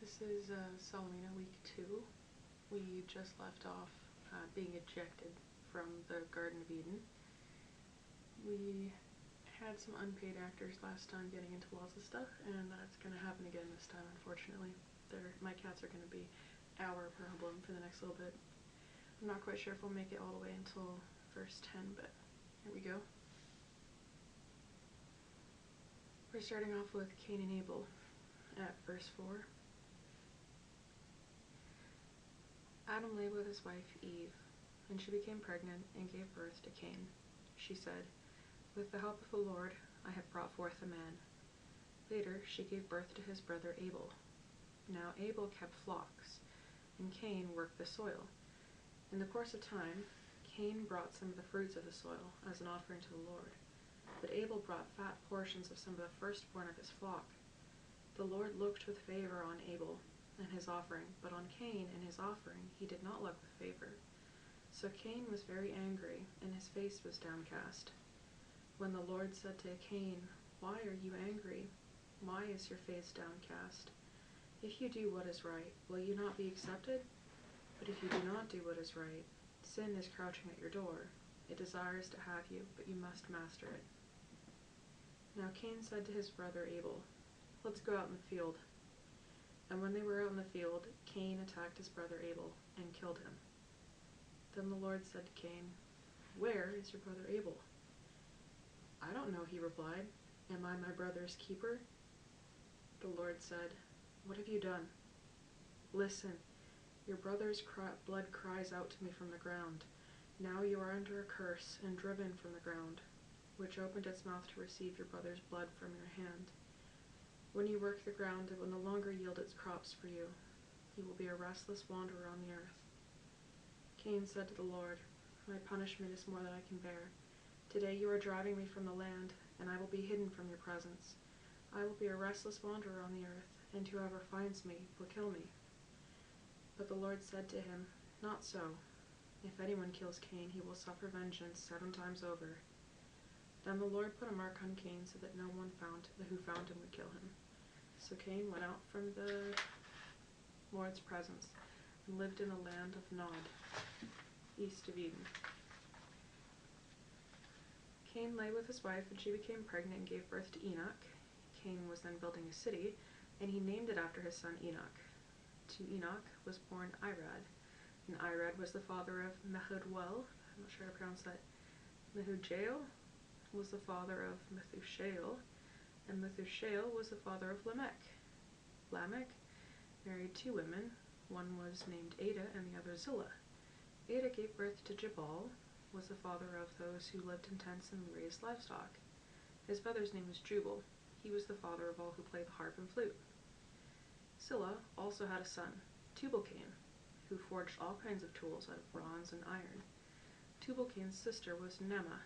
This is Salamina week 2. We just left off being ejected from the Garden of Eden. We had some unpaid actors last time getting into lots of stuff, and that's going to happen again this time, unfortunately. My cats are going to be our problem for the next little bit. I'm not quite sure if we'll make it all the way until verse 10, but here we go. We're starting off with Cain and Abel at verse 4. Adam lay with his wife Eve, and she became pregnant and gave birth to Cain. She said, "With the help of the Lord, I have brought forth a man." Later, she gave birth to his brother Abel. Now Abel kept flocks, and Cain worked the soil. In the course of time, Cain brought some of the fruits of the soil as an offering to the Lord, but Abel brought fat portions of some of the firstborn of his flock. The Lord looked with favor on Abel and his offering, but on Cain and his offering he did not look with favor. So Cain was very angry, and his face was downcast. When the Lord said to Cain, "Why are you angry? Why is your face downcast? If you do what is right, will you not be accepted? But if you do not do what is right, sin is crouching at your door. It desires to have you, but you must master it." Now Cain said to his brother Abel, "Let's go out in the field." And when they were out in the field, Cain attacked his brother Abel and killed him. Then the Lord said to Cain, "Where is your brother Abel?" "I don't know," he replied. "Am I my brother's keeper?" The Lord said, "What have you done?" "Listen, your brother's blood cries out to me from the ground. Now you are under a curse and driven from the ground, which opened its mouth to receive your brother's blood from your hand. When you work the ground, it will no longer yield its crops for you. You will be a restless wanderer on the earth." Cain said to the Lord, "My punishment is more than I can bear. Today you are driving me from the land, and I will be hidden from your presence. I will be a restless wanderer on the earth, and whoever finds me will kill me." But the Lord said to him, "Not so. If anyone kills Cain, he will suffer vengeance 7 times over." Then the Lord put a mark on Cain so that no one who found him would kill him. So Cain went out from the Lord's presence and lived in the land of Nod, east of Eden. Cain lay with his wife, and she became pregnant and gave birth to Enoch. Cain was then building a city, and he named it after his son Enoch. To Enoch was born Irad, and Irad was the father of Mehujael. I'm not sure how to pronounce that. Mehujael was the father of Methushael, and Methushael was the father of Lamech. Lamech married 2 women. One was named Ada and the other Zillah. Ada gave birth to Jabal, was the father of those who lived in tents and raised livestock. His brother's name was Jubal. He was the father of all who play the harp and flute. Zillah also had a son, Tubal-Cain, who forged all kinds of tools out of bronze and iron. Tubal-Cain's sister was Naamah.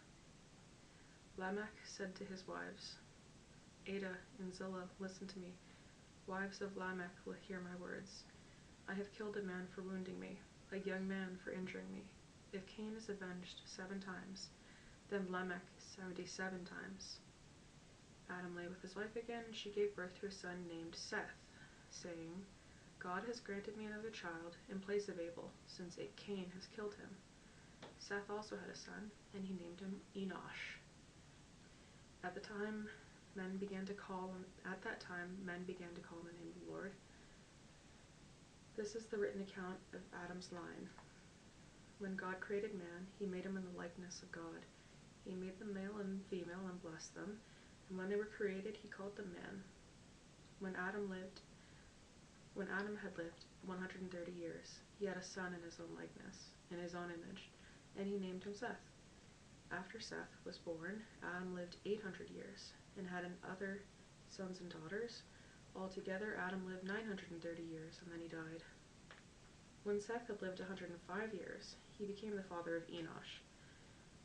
Lamech said to his wives, "Ada and Zillah, listen to me. Wives of Lamech will hear my words. I have killed a man for wounding me, a young man for injuring me. If Cain is avenged 7 times, then Lamech 77 times. Adam lay with his wife again, and she gave birth to a son named Seth, saying, "God has granted me another child in place of Abel, since Cain has killed him." Seth also had a son, and he named him Enosh. At that time, men began to call on the name of the Lord. This is the written account of Adam's line. When God created man, he made him in the likeness of God. He made them male and female and blessed them, and when they were created, he called them man. When Adam had lived 130 years, he had a son in his own likeness, in his own image, and he named him Seth. After Seth was born, Adam lived 800 years, and had other sons and daughters. Altogether, Adam lived 930 years, and then he died. When Seth had lived 105 years, he became the father of Enosh.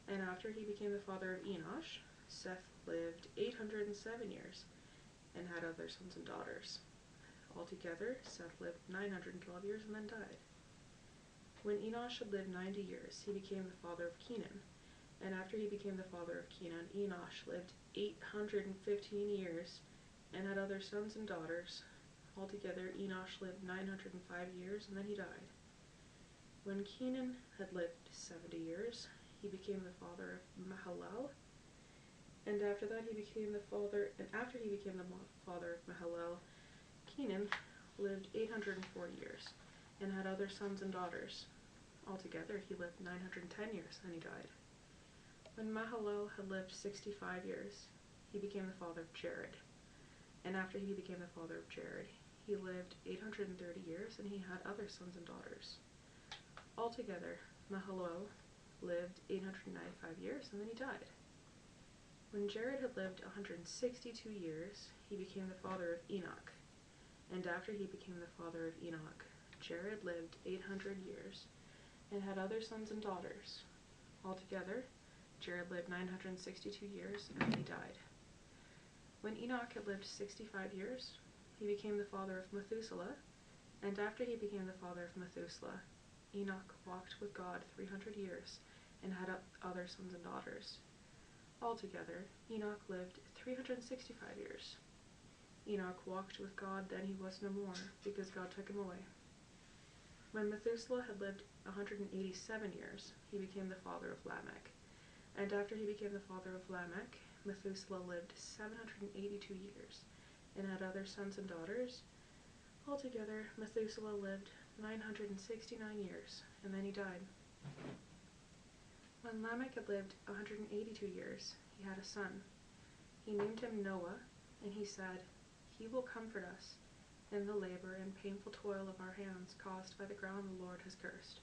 And after he became the father of Enosh, Seth lived 807 years, and had other sons and daughters. Altogether, Seth lived 912 years and then died. When Enosh had lived 90 years, he became the father of Kenan. And after he became the father of Kenan, Enosh lived 815 years and had other sons and daughters. Altogether, Enosh lived 905 years, and then he died. When Kenan had lived 70 years, he became the father of Mahalalel, and after he became the father of Mahalalel, Kenan lived 804 years, and had other sons and daughters. Altogether, he lived 910 years, and he died. When Mahalalel had lived 65 years, he became the father of Jared, and after he became the father of Jared, he lived 830 years, and he had other sons and daughters. Altogether, Mahalalel lived 895 years, and then he died. When Jared had lived 162 years, he became the father of Enoch, and after he became the father of Enoch, Jared lived 800 years, and had other sons and daughters. Altogether, Jared lived 962 years, and then he died. When Enoch had lived 65 years, he became the father of Methuselah, and after he became the father of Methuselah, Enoch walked with God 300 years, and had other sons and daughters. Altogether, Enoch lived 365 years. Enoch walked with God, then he was no more, because God took him away. When Methuselah had lived 187 years, he became the father of Lamech. And after he became the father of Lamech, Methuselah lived 782 years, and had other sons and daughters. Altogether, Methuselah lived 969 years, and then he died. When Lamech had lived 182 years, he had a son. He named him Noah, and he said, "He will comfort us in the labor and painful toil of our hands caused by the ground the Lord has cursed."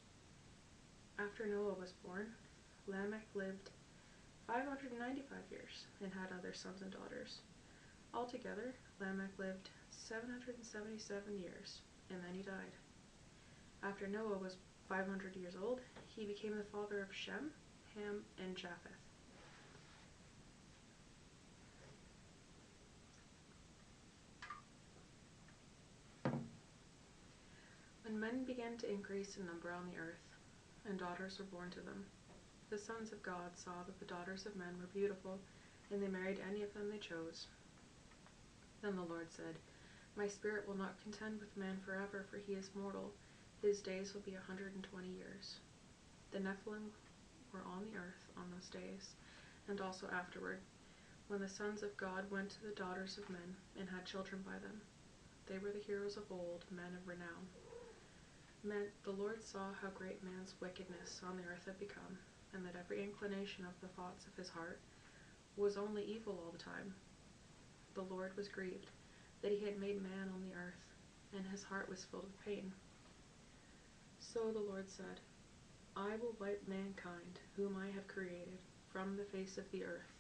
After Noah was born, Lamech lived 595 years, and had other sons and daughters. Altogether, Lamech lived 777 years, and then he died. After Noah was 500 years old, he became the father of Shem, Ham, and Japheth. When men began to increase in number on the earth, and daughters were born to them, the sons of God saw that the daughters of men were beautiful, and they married any of them they chose. Then the Lord said, "My spirit will not contend with man forever, for he is mortal. His days will be 120 years. The Nephilim were on the earth on those days, and also afterward, when the sons of God went to the daughters of men, and had children by them. They were the heroes of old, men of renown. The Lord saw how great man's wickedness on the earth had become, and that every inclination of the thoughts of his heart was only evil all the time. The Lord was grieved that he had made man on the earth, and his heart was filled with pain. So the Lord said, "I will wipe mankind, whom I have created, from the face of the earth,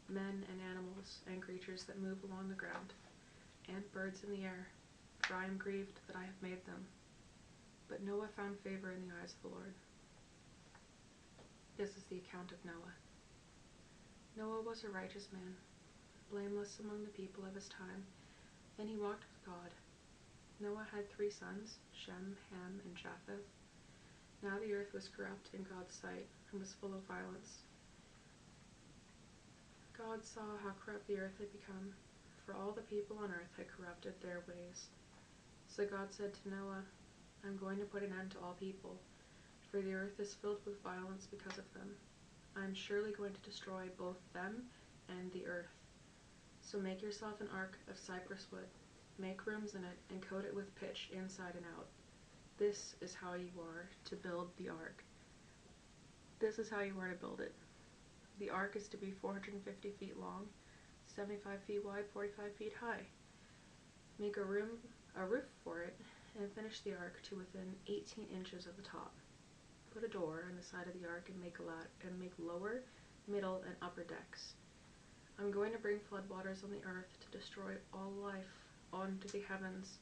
men and animals and creatures that move along the ground, and birds in the air, for I am grieved that I have made them." But Noah found favor in the eyes of the Lord. This is the account of Noah. Noah was a righteous man, blameless among the people of his time, and he walked with God. Noah had 3 sons, Shem, Ham, and Japheth. Now the earth was corrupt in God's sight, and was full of violence. God saw how corrupt the earth had become, for all the people on earth had corrupted their ways. So God said to Noah, "I'm going to put an end to all people, for the earth is filled with violence because of them. I'm surely going to destroy both them and the earth. So make yourself an ark of cypress wood, make rooms in it, and coat it with pitch inside and out. This is how you are to build the ark. This is how you are to build it. The ark is to be 450 feet long, 75 feet wide, 45 feet high. Make a roof for it, and finish the ark to within 18 inches of the top. Put a door in the side of the ark and make lower, middle, and upper decks. I'm going to bring floodwaters on the earth to destroy all life onto the heavens,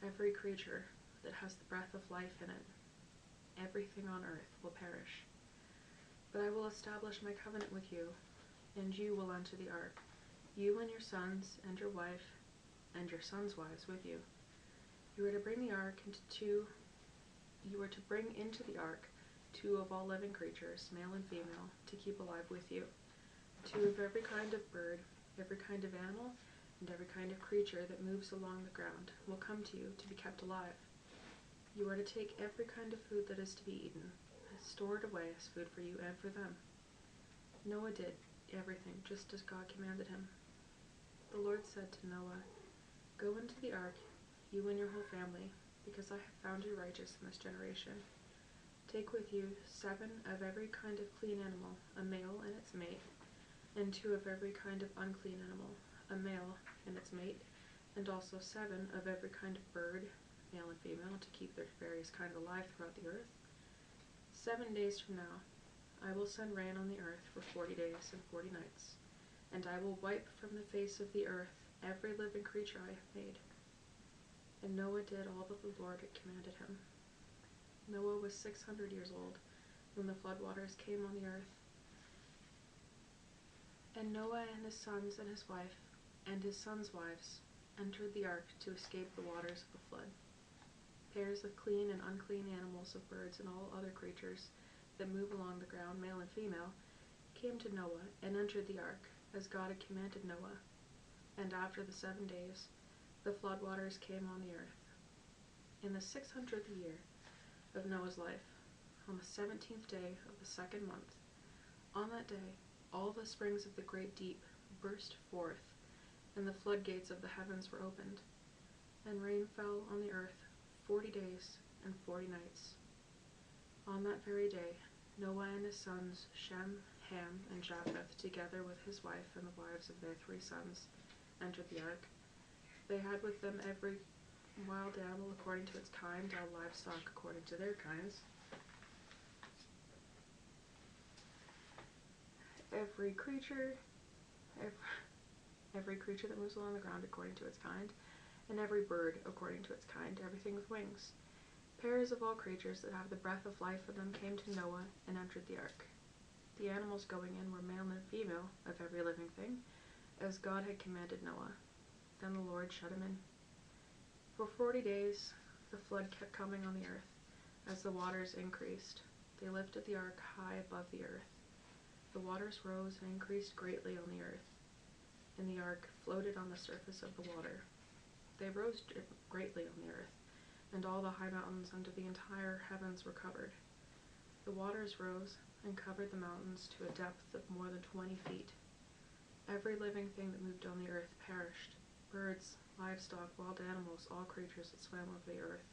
every creature that has the breath of life in it. Everything on earth will perish. But I will establish my covenant with you, and you will enter the ark, you and your sons and your wife and your sons' wives with you. You are to bring into the ark 2 of all living creatures, male and female, to keep alive with you. 2 of every kind of bird, every kind of animal, and every kind of creature that moves along the ground will come to you to be kept alive. You are to take every kind of food that is to be eaten, and store it away as food for you and for them." Noah did everything just as God commanded him. The Lord said to Noah, "Go into the ark, you and your whole family, because I have found you righteous in this generation. Take with you 7 of every kind of clean animal, a male and its mate, and 2 of every kind of unclean animal, a male and its mate, and also 7 of every kind of bird, male and female, to keep their various kinds alive throughout the earth. 7 days from now, I will send rain on the earth for 40 days and 40 nights, and I will wipe from the face of the earth every living creature I have made." And Noah did all that the Lord had commanded him. Noah was 600 years old when the floodwaters came on the earth. And Noah and his sons and his wife and his sons' wives entered the ark to escape the waters of the flood. Pairs of clean and unclean animals, of birds and all other creatures that move along the ground, male and female, came to Noah and entered the ark, as God had commanded Noah. And after the 7 days, the floodwaters came on the earth. In the 600th year of Noah's life, on the 17th day of the 2nd month, on that day, all the springs of the great deep burst forth, and the floodgates of the heavens were opened, and rain fell on the earth 40 days and 40 nights. On that very day, Noah and his sons, Shem, Ham, and Japheth, together with his wife and the wives of their 3 sons, entered the ark. They had with them every wild animal according to its kind, all livestock according to their kinds, every creature that moves along the ground according to its kind, and every bird according to its kind, everything with wings. Pairs of all creatures that have the breath of life in them came to Noah and entered the ark. The animals going in were male and female of every living thing, as God had commanded Noah. Then the Lord shut him in. For 40 days the flood kept coming on the earth. As the waters increased, they lifted the ark high above the earth. The waters rose and increased greatly on the earth, and the ark floated on the surface of the water. They rose greatly on the earth, and all the high mountains under the entire heavens were covered. The waters rose and covered the mountains to a depth of more than 20 feet. Every living thing that moved on the earth perished: birds, livestock, wild animals, all creatures that swam over the earth,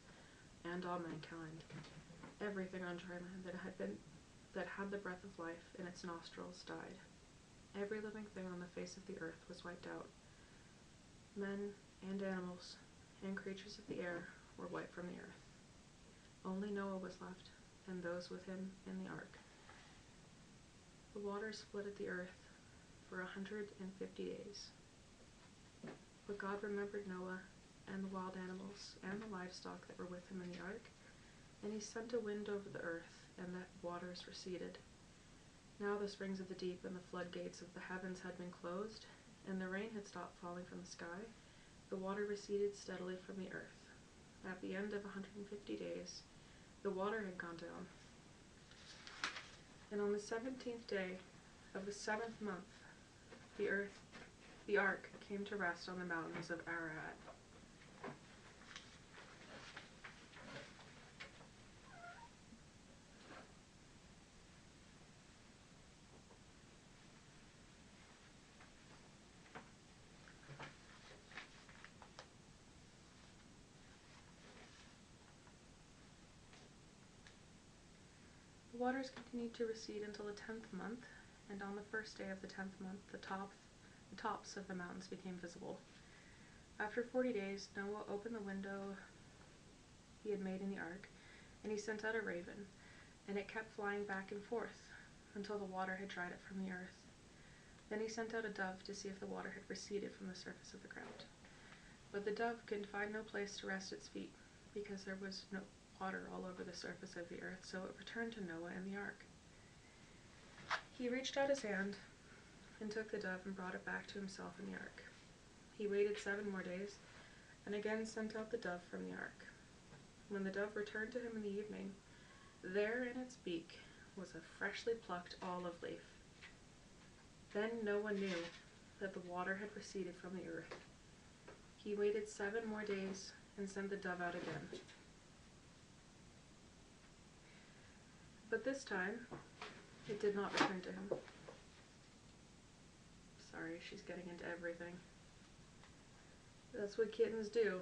and all mankind. Everything on dry land that had the breath of life in its nostrils died. Every living thing on the face of the earth was wiped out. Men and animals and creatures of the air were wiped from the earth. Only Noah was left, and those with him in the ark. The waters split at the earth for 150 days. But God remembered Noah and the wild animals and the livestock that were with him in the ark, and he sent a wind over the earth, and the waters receded. Now the springs of the deep and the floodgates of the heavens had been closed, and the rain had stopped falling from the sky. The water receded steadily from the earth. At the end of 150 days, the water had gone down. And on the 17th day of the 7th month, the ark came to rest on the mountains of Ararat. The waters continued to recede until the 10th month, and on the first day of the 10th month, the tops of the mountains became visible. After 40 days, Noah opened the window he had made in the ark, and he sent out a raven, and it kept flying back and forth until the water had dried it from the earth. Then he sent out a dove to see if the water had receded from the surface of the ground. But the dove could find no place to rest its feet, because there was no water all over the surface of the earth, so it returned to Noah in the ark. He reached out his hand and took the dove and brought it back to himself in the ark. He waited 7 more days, and again sent out the dove from the ark. When the dove returned to him in the evening, there in its beak was a freshly plucked olive leaf. Then Noah knew that the water had receded from the earth, He waited 7 more days and sent the dove out again. But this time, it did not return to him. Sorry, she's getting into everything. That's what kittens do.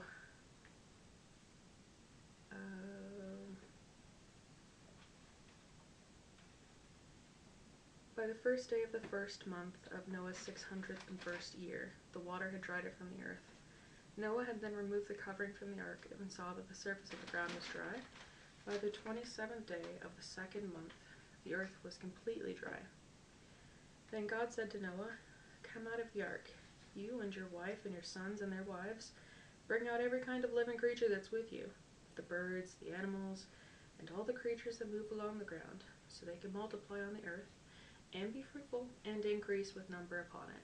By the first day of the first month of Noah's 601st year, the water had dried up from the earth. Noah had then removed the covering from the ark and saw that the surface of the ground was dry. By the 27th day of the second month, the earth was completely dry. Then God said to Noah, "Come out of the ark, you and your wife and your sons and their wives. Bring out every kind of living creature that's with you, the birds, the animals, and all the creatures that move along the ground, so they can multiply on the earth, and be fruitful, and increase with number upon it."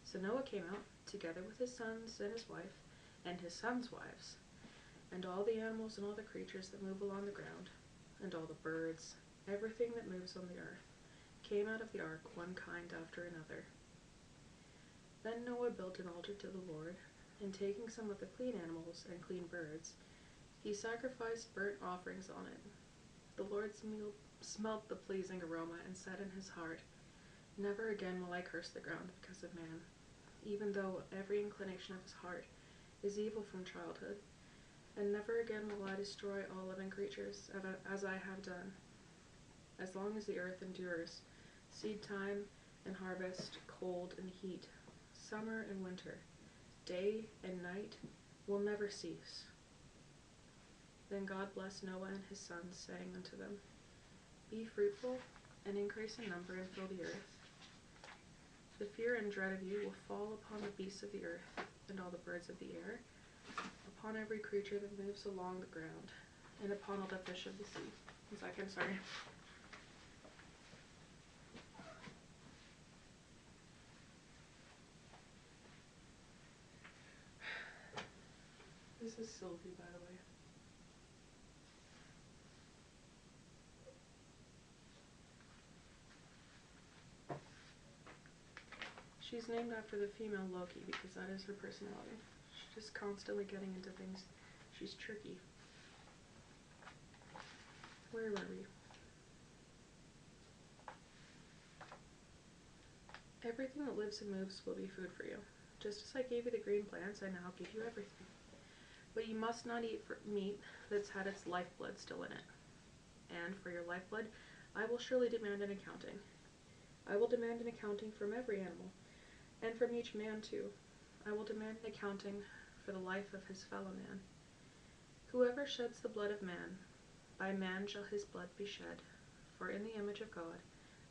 So Noah came out, together with his sons and his wife, and his sons' wives, and all the animals and all the creatures that move along the ground, and all the birds, everything that moves on the earth, came out of the ark, one kind after another. Then Noah built an altar to the Lord, and taking some of the clean animals and clean birds, he sacrificed burnt offerings on it. The Lord smelt the pleasing aroma and said in his heart, "Never again will I curse the ground because of man, even though every inclination of his heart is evil from childhood, and never again will I destroy all living creatures as I have done. As long as the earth endures, seed time and harvest, cold and heat, summer and winter, day and night will never cease." Then God blessed Noah and his sons, saying unto them, "Be fruitful, and increase in number, and fill the earth. The fear and dread of you will fall upon the beasts of the earth, and all the birds of the air, upon every creature that moves along the ground, and upon all the fish of the sea." 1 second, sorry. This is Sylvie, by the way. She's named after the female Loki because that is her personality. She's just constantly getting into things. She's tricky. Where were we? Everything that lives and moves will be food for you. Just as I gave you the green plants, I now give you everything. But you must not eat meat that's had its lifeblood still in it. And for your lifeblood, I will surely demand an accounting. I will demand an accounting from every animal, and from each man too. I will demand an accounting for the life of his fellow man. Whoever sheds the blood of man, by man shall his blood be shed, for in the image of God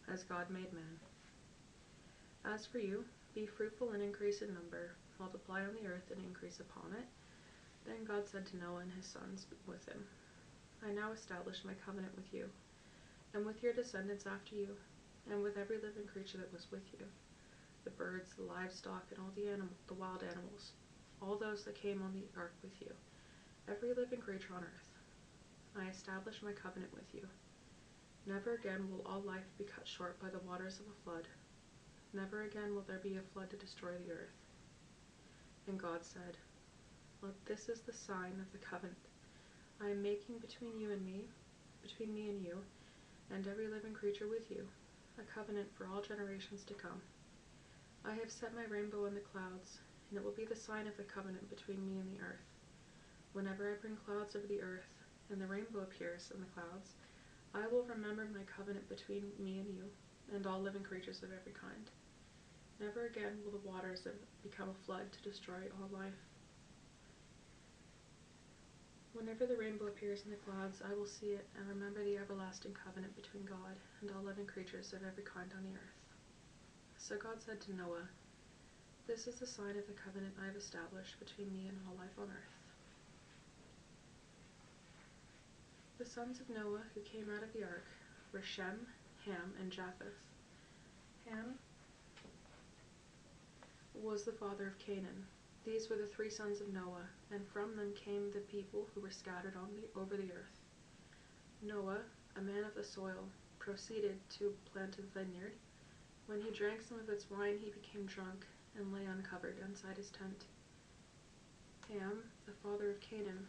has God made man. As for you, be fruitful and increase in number, multiply on the earth and increase upon it. Then God said to Noah and his sons with him, I now establish my covenant with you, and with your descendants after you, and with every living creature that was with you, the birds, the livestock, and all the wild animals, all those that came on the ark with you, every living creature on earth. I establish my covenant with you. Never again will all life be cut short by the waters of a flood. Never again will there be a flood to destroy the earth. And God said, This is the sign of the covenant I am making between me and you, and every living creature with you, a covenant for all generations to come. I have set my rainbow in the clouds, and it will be the sign of the covenant between me and the earth. Whenever I bring clouds over the earth, and the rainbow appears in the clouds, I will remember my covenant between me and you, and all living creatures of every kind. Never again will the waters become a flood to destroy all life. Whenever the rainbow appears in the clouds, I will see it and remember the everlasting covenant between God and all living creatures of every kind on the earth. So God said to Noah, This is the sign of the covenant I have established between me and all life on earth. The sons of Noah who came out of the ark were Shem, Ham, and Japheth. Ham was the father of Canaan. These were the 3 sons of Noah, and from them came the people who were scattered over the earth. Noah, a man of the soil, proceeded to plant a vineyard. When he drank some of its wine, he became drunk and lay uncovered inside his tent. Ham, the father of Canaan,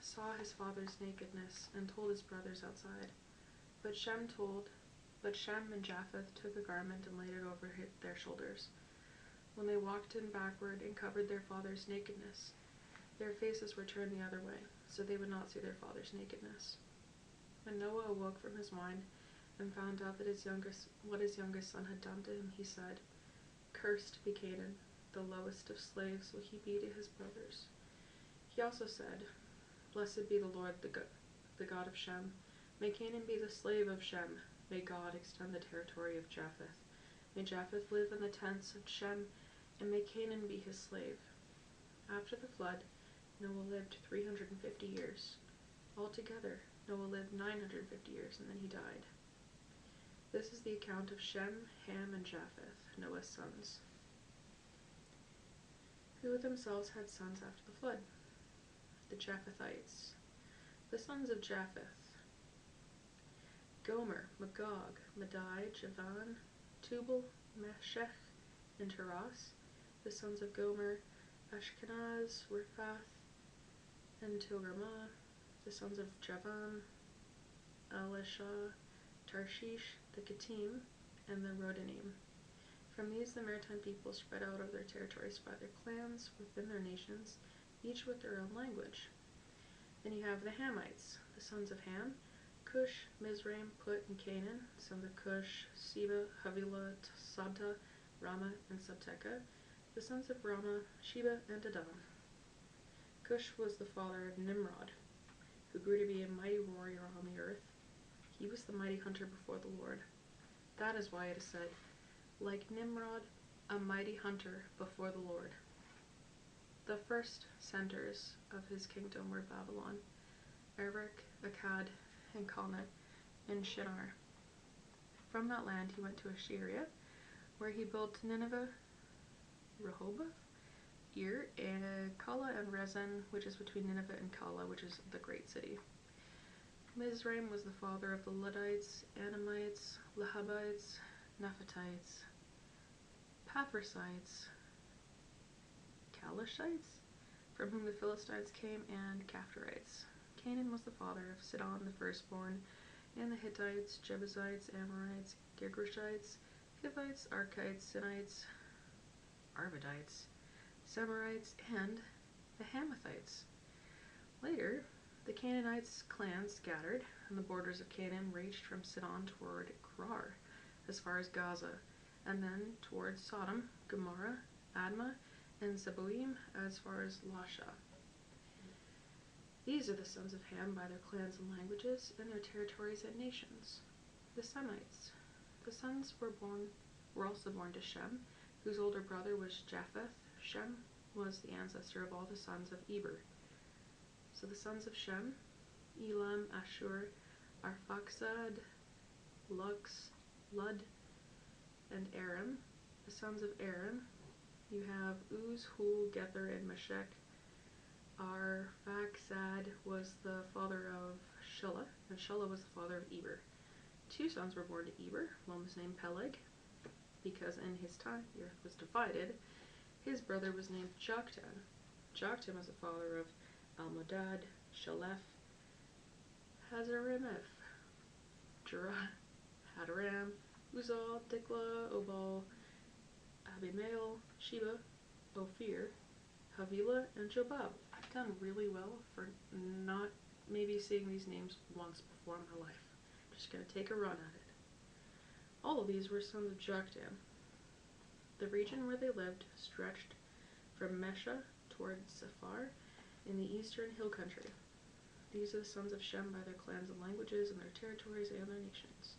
saw his father's nakedness and told his brothers outside. But Shem and Japheth took a garment and laid it over their shoulders. When they walked in backward and covered their father's nakedness, their faces were turned the other way, so they would not see their father's nakedness. When Noah awoke from his wine and found out that what his youngest son had done to him, he said, "Cursed be Canaan, the lowest of slaves will he be to his brothers." He also said, "Blessed be the Lord, the God of Shem. May Canaan be the slave of Shem. May God extend the territory of Japheth. May Japheth live in the tents of Shem, and may Canaan be his slave." After the flood, Noah lived 350 years. Altogether, Noah lived 950 years, and then he died. This is the account of Shem, Ham, and Japheth, Noah's sons, who themselves had sons after the flood. The Japhethites. The sons of Japheth: Gomer, Magog, Madai, Javan, Tubal, Meshech, and Taras. The sons of Gomer: Ashkenaz, Riphath, and Togarmah. The sons of Javan: Elishah, Tarshish, the Kittim, and the Rodanim. From these the maritime people spread out of their territories by their clans within their nations, each with their own language. Then you have the Hamites, the sons of Ham: Cush, Mizraim, Put, and Canaan. Sons of Cush: Seba, Havilah, Sabta, Ramah, and Sabteca. The sons of Ramah: Sheba and Dedan. Cush was the father of Nimrod, who grew to be a mighty warrior on the earth. He was the mighty hunter before the Lord. That is why it is said, "Like Nimrod, a mighty hunter before the Lord." The first centers of his kingdom were Babylon, Erech, Akkad, and Calneh, and Shinar. From that land he went to Assyria, where he built Nineveh, Rehoboth, Ir, Kala, and Rezin, which is between Nineveh and Kala, which is the great city. Mizraim was the father of the Ludites, Anamites, Lehabites, Nephatites, Pathrusites, Calishites, from whom the Philistines came, and Caphtorites. Canaan was the father of Sidon the firstborn, and the Hittites, Jebusites, Amorites, Girgashites, Hivites, Archites, Sinites, Arvadites, Semarites, and the Hamathites. Later, the Canaanites' clans scattered, and the borders of Canaan reached from Sidon toward Gerar, as far as Gaza, and then toward Sodom, Gomorrah, Admah, and Zeboim, as far as Lasha. These are the sons of Ham by their clans and languages, and their territories and nations. The Semites. The sons were also born to Shem, whose older brother was Japheth. Shem was the ancestor of all the sons of Eber. So the sons of Shem: Elam, Ashur, Arphaxad, Lux, Lud, and Aram. The sons of Aram: you have Uz, Hul, Gether, and Meshech. Arphaxad was the father of Shelah, and Shelah was the father of Eber. Two sons were born to Eber. One was named Peleg, because in his time the earth was divided. His brother was named Joktan. Joktan was the father of Almodad, Shalef, Hazarimeth, Jerah, Hadaram, Uzal, Dikla, Obal, Abimael, Sheba, Ophir, Havilah, and Jobab. I've done really well for not maybe seeing these names once before in my life. I'm just going to take a run at it. All of these were sons of Joktan. The region where they lived stretched from Mesha toward Sephar in the eastern hill country. These are the sons of Shem by their clans and languages, and their territories and their nations.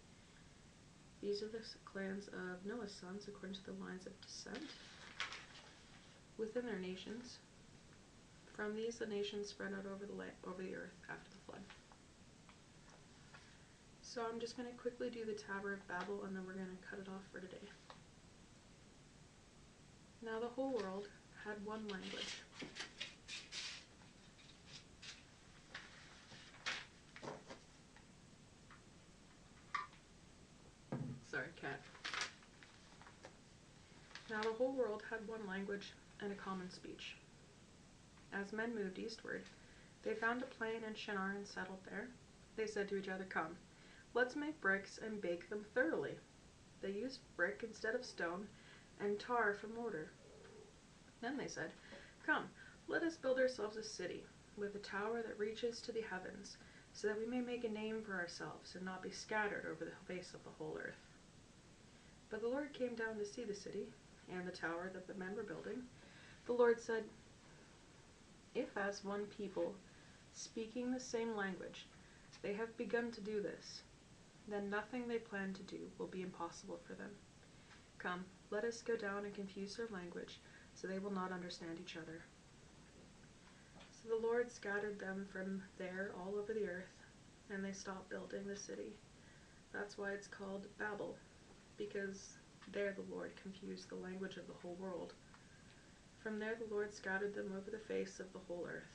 These are the clans of Noah's sons according to the lines of descent within their nations. From these the nations spread out over the earth after the flood. So I'm just going to quickly do the Tower of Babel, and then we're going to cut it off for today. Now the whole world had one language. Sorry, cat. Now the whole world had one language and a common speech. As men moved eastward, they found a plain in Shinar and settled there. They said to each other, "Come, let's make bricks and bake them thoroughly." They used brick instead of stone and tar for mortar. Then they said, "Come, let us build ourselves a city with a tower that reaches to the heavens, so that we may make a name for ourselves and not be scattered over the face of the whole earth." But the Lord came down to see the city and the tower that the men were building. The Lord said, "If as one people, speaking the same language, they have begun to do this, then nothing they plan to do will be impossible for them. Come, let us go down and confuse their language, so they will not understand each other." So the Lord scattered them from there all over the earth, and they stopped building the city. That's why it's called Babel, because there the Lord confused the language of the whole world. From there the Lord scattered them over the face of the whole earth.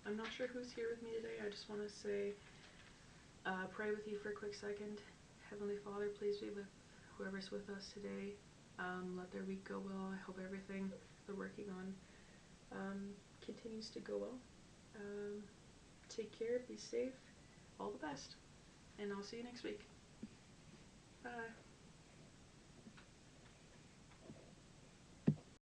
I'm not sure who's here with me today. I just want to say, pray with you for a quick second. Heavenly Father, please be with whoever's with us today. Let their week go well. I hope everything they're working on continues to go well. Take care, be safe, all the best, and I'll see you next week. Bye.